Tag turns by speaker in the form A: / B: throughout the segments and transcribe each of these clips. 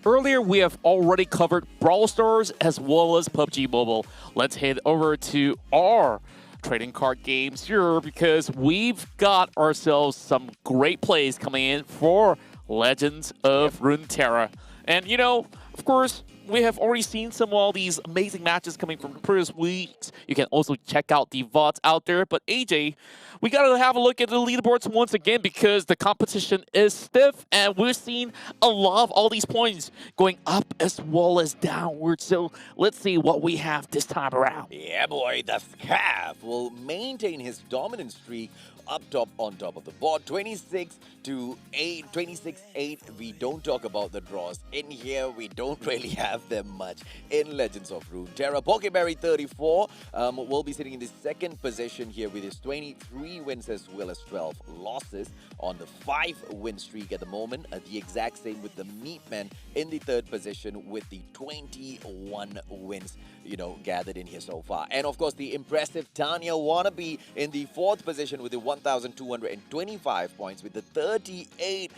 A: earlier we have already covered Brawl Stars as well as PUBG Mobile. Let's head over to our trading card games here because we've got ourselves some great plays coming in for Legends of Runeterra. And you know, of course, we have already seen some of all these amazing matches coming from the previous weeks. You can also check out the VODs out there. But AJ, we got to have a look at the leaderboards once again because the competition is stiff and we're seeing a lot of all these points going up as well as downward. So let's see what we have this time around.
B: Yeah, boy, the Scav will maintain his dominant streak up top on top of the board. 26 to 8, 26-8. We don't talk about the draws in here. We don't really have them much in Legends of Runeterra. Pokeberry 34 will be sitting in the second position here with his 23 wins as well as 12 losses on the 5-win streak at the moment. The exact same with the Meatman in the third position with the 21 wins, you know, gathered in here so far. And of course, the impressive Tanya Wannabe in the fourth position with the 1,225 points with the 38,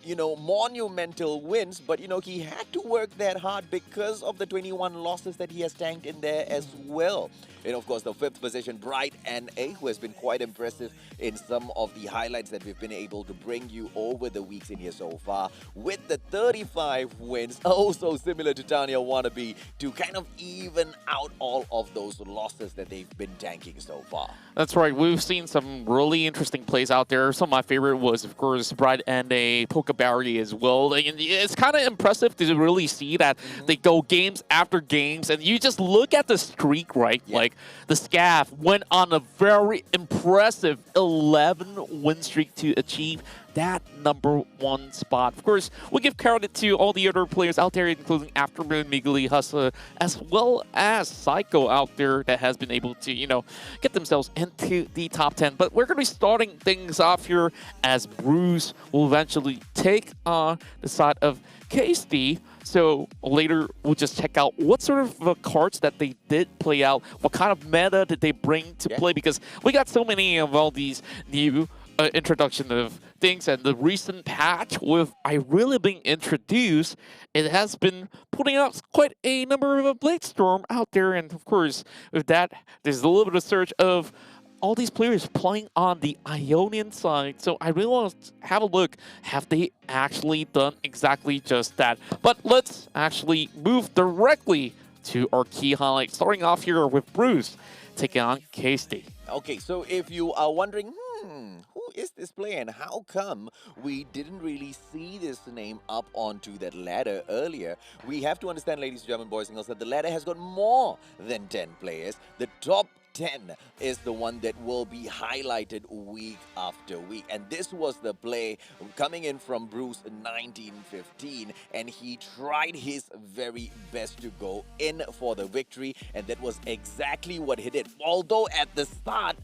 B: you know, monumental wins. But, you know, he had to work that hard because of the 21 losses that he has tanked in there as well. And of course, the fifth position, Bright NA, who has been quite impressive in some of the highlights that we've been able to bring you over the weeks in here so far, with the 35 wins, also similar to Tanya Wannabe, to kind of even out all of those losses that they've been tanking so far.
A: That's right. We've seen some really interesting plays out there. Some of my favorite was, of course, Bright and a Pokeberry as well. And it's kind of impressive to really see that they go games after games, and you just look at the streak, right?
B: Yeah.
A: Like the Scav went on a very impressive 11-win streak to achieve that #1 spot. Of course, we'll give credit to all the other players out there, including Aftermoon, Migli, Hustler, as well as Psycho out there that has been able to, you know, get themselves into the top 10. But we're going to be starting things off here as Bruce will eventually take on the side of Keyisty. So later, we'll just check out what sort of cards that they did play out, what kind of meta did they bring to play, because we got so many of all these new introduction of things, and the recent patch with I really being introduced, it has been putting out quite a number of a Blade Storm out there, and of course with that there's a little bit of search of all these players playing on the Ionian side. So I really want to have a look, have they actually done exactly just that? But let's actually move directly to our key highlights, starting off here with Bruce taking on Keyisty.
B: Okay, so if you are wondering, who is this player and how come we didn't really see this name up onto that ladder earlier? We have to understand, ladies and gentlemen, boys and girls, that the ladder has got more than 10 players. The top 10 is the one that will be highlighted week after week. And this was the play coming in from Bruce 1915, and he tried his very best to go in for the victory, and that was exactly what he did. Although at the start,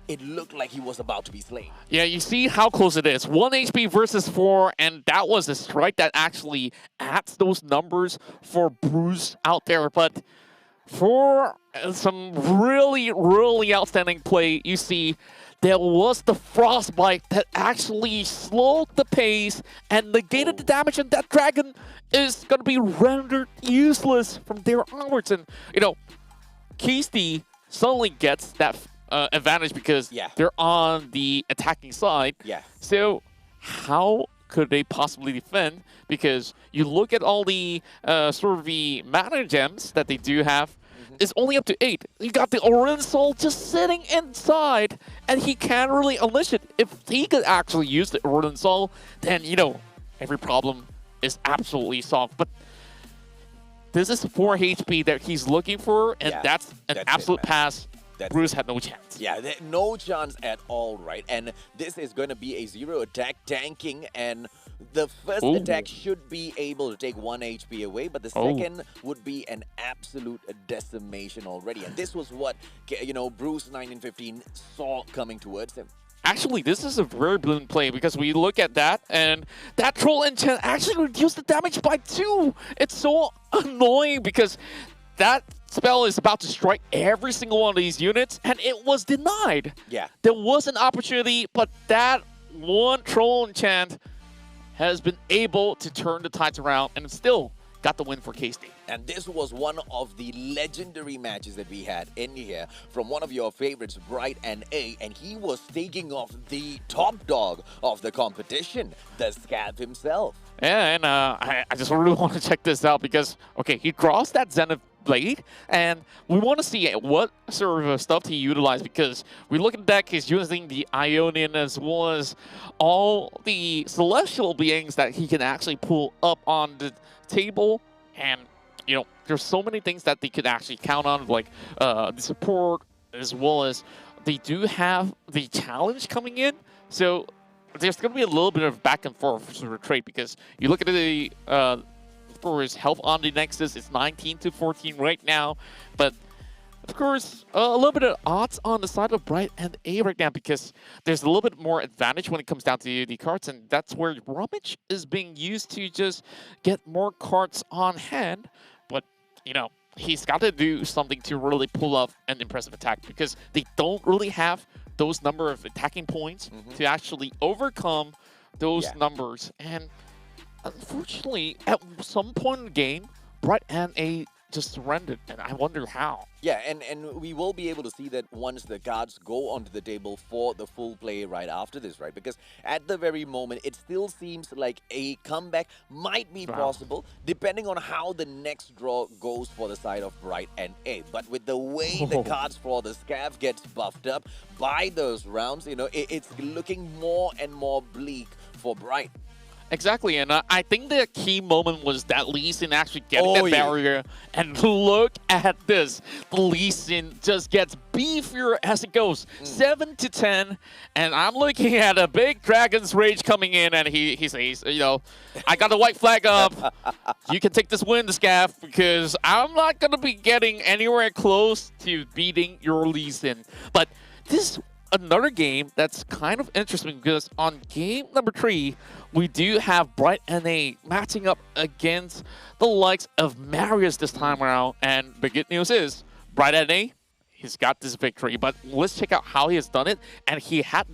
B: it looked like he was about to be slain.
A: Yeah, you see how close it is. 1 HP versus 4, and that was a strike that actually adds those numbers for Bruce out there. But for some really, really outstanding play, you see there was the Frostbite that actually slowed the pace and negated the damage, and that dragon is going to be rendered useless from there onwards. And, you know, Keyisty suddenly gets that advantage because they're on the attacking side. So how could they possibly defend? Because you look at all the sort of the mana gems that they do have, it's only up to 8. You got the Orange Soul just sitting inside, and he can't really unleash it. If he could actually use the Orange Soul, then, you know, every problem is absolutely solved. But this is 4 HP that he's looking for, and that's an absolute pass. Bruce had no chance.
B: Yeah, no chance at all, right? And this is going to be a 0 attack tanking, and the first attack should be able to take 1 HP away, but the second would be an absolute decimation already. And this was what, you know, Bruce 1915 saw coming towards him.
A: Actually, this is a very brilliant play because we look at that, and that Troll Enchant actually reduced the damage by 2. It's so annoying because that spell is about to strike every single one of these units, and it was denied.
B: Yeah.
A: There was an opportunity, but that one Troll Enchant has been able to turn the tides around, and still got the win for Keyisty.
B: And this was one of the legendary matches that we had in here from one of your favorites, Bright and A, and he was taking off the top dog of the competition, the Scav himself.
A: Yeah, and I just really want to check this out because, okay, he draws that Zenith Blade, and we want to see what sort of stuff he utilized because we look at the deck, he's using the Ionian as well as all the celestial beings that he can actually pull up on the table, and, you know, there's so many things that they could actually count on, like the support, as well as they do have the challenge coming in, so there's going to be a little bit of back and forth sort of trade because you look at the for his health on the Nexus, it's 19 to 14 right now. But of course, a little bit of odds on the side of Bright and A right now because there's a little bit more advantage when it comes down to the cards, and that's where Rummage is being used to just get more cards on hand. But, you know, he's got to do something to really pull off an impressive attack because they don't really have those number of attacking points to actually overcome those numbers. And unfortunately, at some point in the game, Bright and A just surrendered, and I wonder how.
B: Yeah, and we will be able to see that once the cards go onto the table for the full play right after this, right? Because at the very moment, it still seems like a comeback might be possible, depending on how the next draw goes for the side of Bright and A. But with the way the cards for the Scav gets buffed up by those rounds, you know, it's looking more and more bleak for Bright.
A: Exactly, and I think the key moment was that Lee Sin actually getting that barrier, and look at this. The Lee Sin just gets beefier as it goes, 7 to 10, and I'm looking at a big Dragon's Rage coming in, and he says, you know, I got the white flag up. You can take this win, the Scav, because I'm not going to be getting anywhere close to beating your Lee Sin. But this another game that's kind of interesting because on game number 3, we do have Bright and A matching up against the likes of Marius this time around. And the good news is, Bright and A, he's got this victory. But let's check out how he has done it. And he had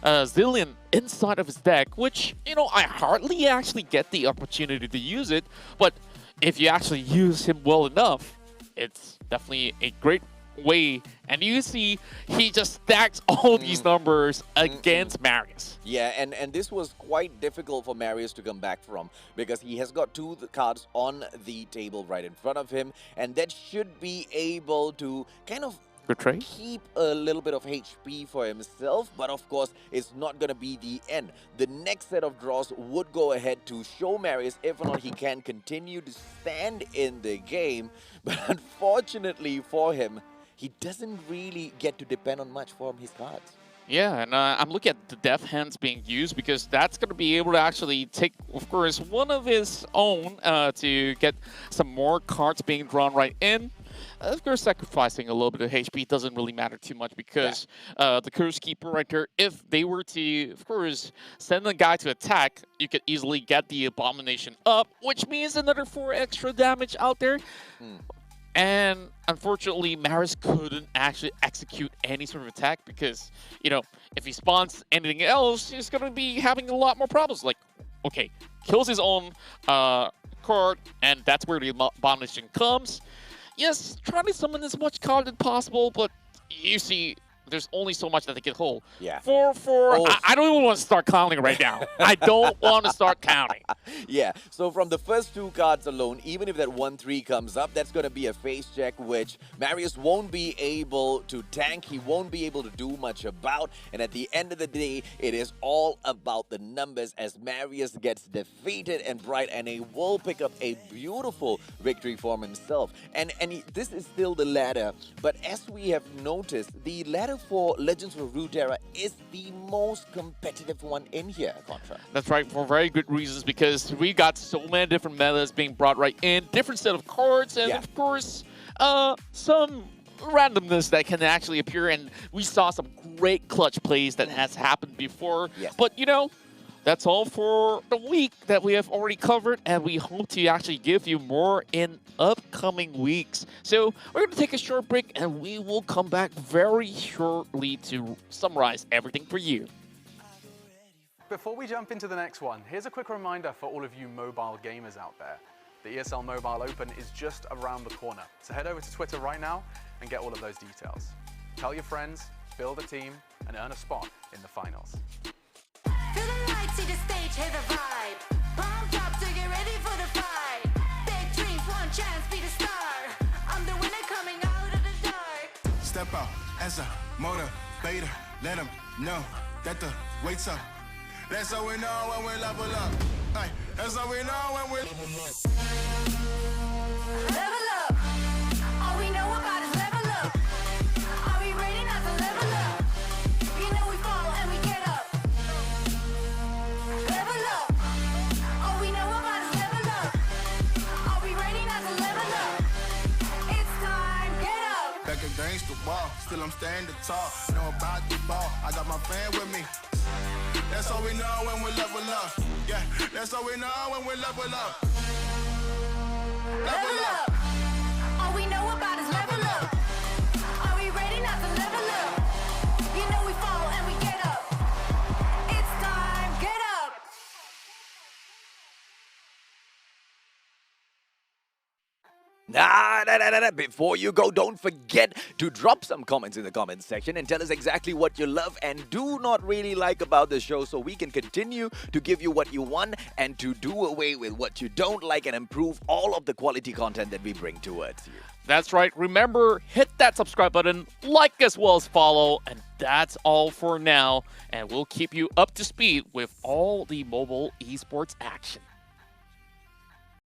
A: Zillion inside of his deck, which, you know, I hardly actually get the opportunity to use it. But if you actually use him well enough, it's definitely a great way, and you see he just stacks all these numbers against Marius.
B: Yeah, and this was quite difficult for Marius to come back from because he has got 2 cards on the table right in front of him, and that should be able to kind of keep a little bit of HP for himself, but of course it's not going to be the end. The next set of draws would go ahead to show Marius if or not he can continue to stand in the game, but unfortunately for him, he doesn't really get to depend on much from his cards.
A: Yeah, and I'm looking at the Death Hands being used because that's going to be able to actually take, of course, one of his own to get some more cards being drawn right in. Of course, sacrificing a little bit of HP doesn't really matter too much because the Curse Keeper right there, if they were to, of course, send a guy to attack, you could easily get the Abomination up, which means another 4 extra damage out there. And unfortunately, Marius couldn't actually execute any sort of attack because, you know, if he spawns anything else, he's going to be having a lot more problems. Like, okay, kills his own card, and that's where the Abomination comes. Yes, try to summon as much card as possible, but you see, there's only so much that they can hold.
B: Yeah.
A: 4-4. I don't even want to start counting right now. I don't want to start counting.
B: Yeah. So from the first 2 cards alone, even if that 1-3 comes up, that's going to be a face check, which Marius won't be able to tank. He won't be able to do much about. And at the end of the day, it is all about the numbers as Marius gets defeated, and Bright and A will pick up a beautiful victory for himself. And this is still the ladder, but as we have noticed, the ladder for Legends of Runeterra is the most competitive one in here, Contra.
A: That's right, for very good reasons, because we got so many different metas being brought right in, different set of cards, and of course, some randomness that can actually appear, and we saw some great clutch plays that has happened before. But, you know, that's all for the week that we have already covered, and we hope to actually give you more in upcoming weeks. So we're going to take a short break, and we will come back very shortly to summarize everything for you.
C: Before we jump into the next one, here's a quick reminder for all of you mobile gamers out there. The ESL Mobile Open is just around the corner. So head over to Twitter right now and get all of those details. Tell your friends, build a team, and earn a spot in the finals.
D: Feel the light, see the stage, hear the vibe. Pumped up to get ready for the fight. Big dreams, one chance, be the star. I'm the winner coming out of the dark.
E: Step out as a motivator. Let them know that the weight's up. That's how we know when we level up. Ay, that's how we know when we level up.
D: Level up. All we know about is level up. Are we ready not to level up? You know we fall and we get up. Level up. All we know about is level up. Are we ready not to level up? It's time, get up.
E: Back against the wall, still I'm standing tall. Know about the ball, I got my fan with me. That's how we know when we level up. Yeah, that's how we know when we level up.
D: Level up. All we know about is level up. Are we ready not to level up? You know we fall and we get up. It's time, get up.
B: Before you go, don't forget to drop some comments in the comments section and tell us exactly what you love and do not really like about the show so we can continue to give you what you want and to do away with what you don't like and improve all of the quality content that we bring towards you.
A: That's right. Remember, hit that subscribe button, like as well as follow, and that's all for now. And we'll keep you up to speed with all the mobile esports action.